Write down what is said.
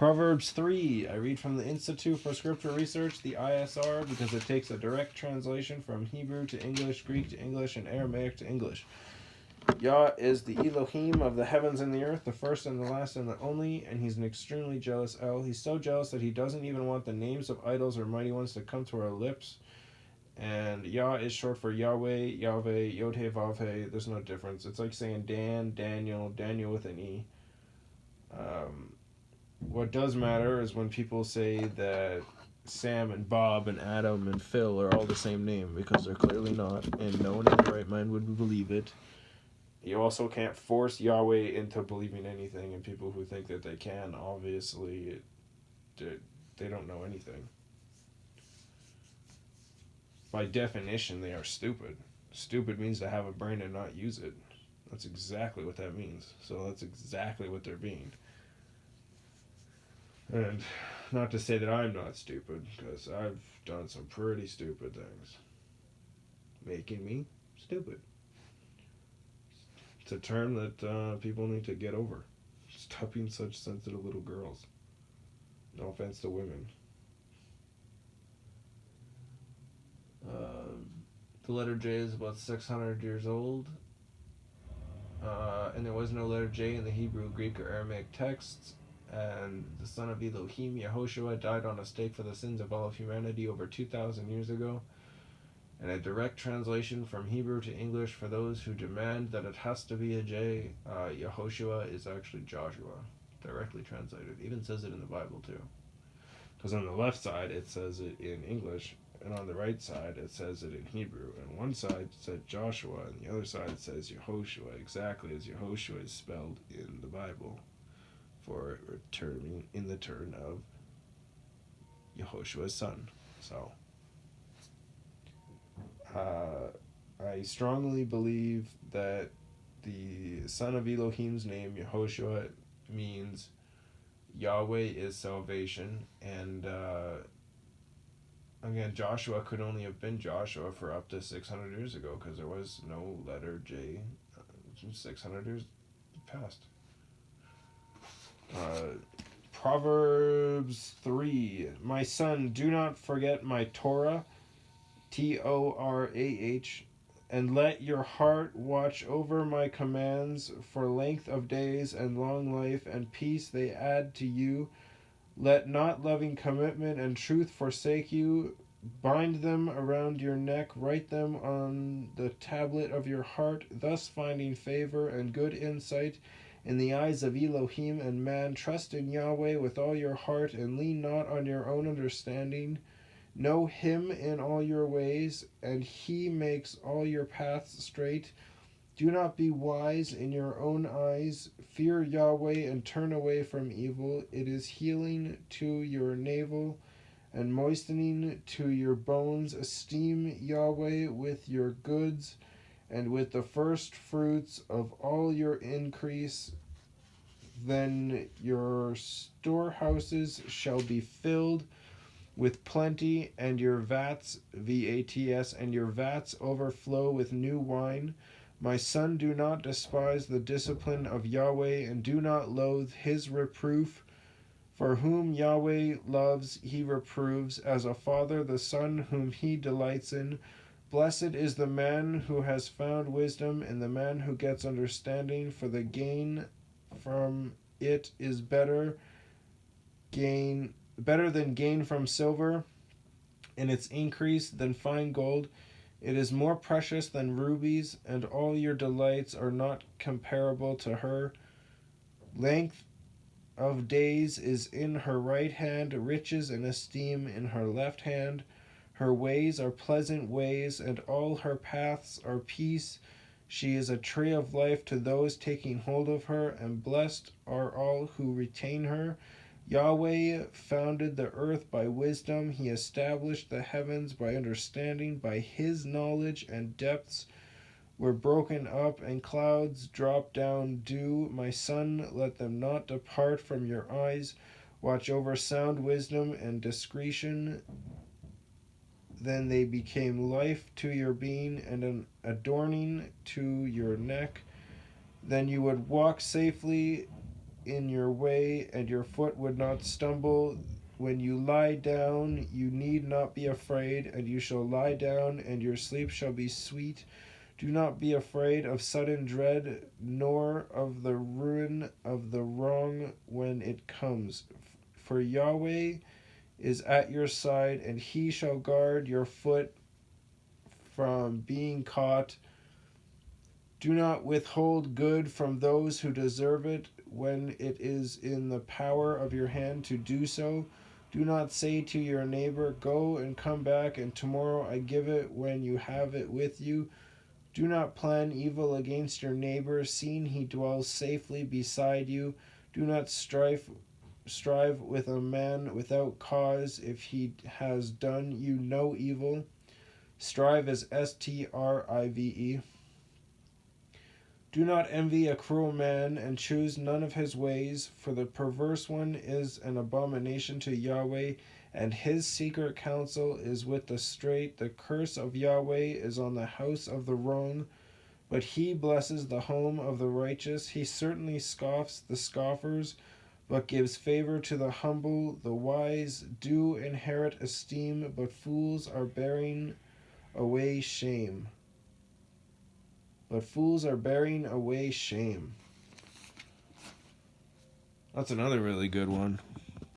Proverbs 3. I read from the Institute for Scripture Research, the ISR, because it takes a direct translation from Hebrew to English, Greek to English, and Aramaic to English. Yah is the Elohim of the heavens and the earth, the first and the last and the only, and he's an extremely jealous El. He's so jealous that he doesn't even want the names of idols or mighty ones to come to our lips. And Yah is short for YahWeh, YahWeh, Yod-Heh, Vav-Heh. There's no difference. It's like saying Dan, Daniel, Daniel with an E. What does matter is when people say that Sam and Bob and Adam and Phil are all the same name, because they're clearly not, and no one in their right mind would believe it. You also can't force YahWeh into believing anything, and people who think that they can, obviously, they don't know anything. By definition, they are stupid. Stupid means to have a brain and not use it. That's exactly what that means. So that's exactly what they're being. And not to say that I'm not stupid, because I've done some pretty stupid things. Making me stupid. It's a term that people need to get over. Stop being such sensitive little girls. No offense to women. The letter J is about 600 years old. And there was no letter J in the Hebrew, Greek, or Aramaic texts. And the son of Elohim, Yehoshua, died on a stake for the sins of all of humanity over 2,000 years ago. And a direct translation from Hebrew to English for those who demand that it has to be a J, Yehoshua is actually Joshua, directly translated. It even says it in the Bible too. Because on the left side it says it in English, and on the right side it says it in Hebrew. And one side said Joshua, and the other side says Yehoshua, exactly as Yehoshua is spelled in the Bible, for returning in the turn of Yehoshua's son. So I strongly believe that the son of Elohim's name, Yehoshua, means YahWeh is salvation. And again, Joshua could only have been Joshua for up to 600 years ago, because there was no letter J. 600 years past. Proverbs 3. My son, do not forget my Torah, Torah, and let your heart watch over my commands, for length of days and long life and peace they add to you. Let not loving commitment and truth forsake you. Bind them around your neck, write them on the tablet of your heart, thus finding favor and good insight in the eyes of Elohim and man. Trust in YahWeh with all your heart, and lean not on your own understanding. Know him in all your ways, and he makes all your paths straight. Do not be wise in your own eyes. Fear YahWeh and turn away from evil. It is healing to your navel and moistening to your bones. Esteem YahWeh with your goods, and with the first fruits of all your increase. Then your storehouses shall be filled with plenty, and your vats, V-A-T-S, and your vats overflow with new wine. My son, do not despise the discipline of YahWeh, and do not loathe his reproof. For whom YahWeh loves, he reproves, as a father the son whom he delights in. Blessed is the man who has found wisdom, and the man who gets understanding, for the gain from it is better than gain from silver, and its increase than fine gold. It is more precious than rubies, and all your delights are not comparable to her. Length of days is in her right hand, riches and esteem in her left hand. Her ways are pleasant ways, and all her paths are peace. She is a tree of life to those taking hold of her, and blessed are all who retain her. YahWeh founded the earth by wisdom. He established the heavens by understanding. By his knowledge and depths were broken up, and clouds dropped down dew. My son, let them not depart from your eyes. Watch over sound wisdom and discretion. Then they became life to your being and an adorning to your neck. Then you would walk safely in your way, and your foot would not stumble. When you lie down, you need not be afraid, and you shall lie down, and your sleep shall be sweet. Do not be afraid of sudden dread, nor of the ruin of the wrong when it comes. For YahWeh is at your side, and he shall guard your foot from being caught. Do not withhold good from those who deserve it when it is in the power of your hand to do so. Do not say to your neighbor, "Go and come back, and tomorrow I give it," when you have it with you. Do not plan evil against your neighbor, seeing he dwells safely beside you. Do not strive with a man without cause if he has done you no evil. Strive is Strive. Do not envy a cruel man, and choose none of his ways, for the perverse one is an abomination to YahWeh, and his secret counsel is with the straight. The curse of YahWeh is on the house of the wrong, but he blesses the home of the righteous. He certainly scoffs the scoffers, but gives favor to the humble. The wise do inherit esteem, but fools are bearing away shame. That's another really good one.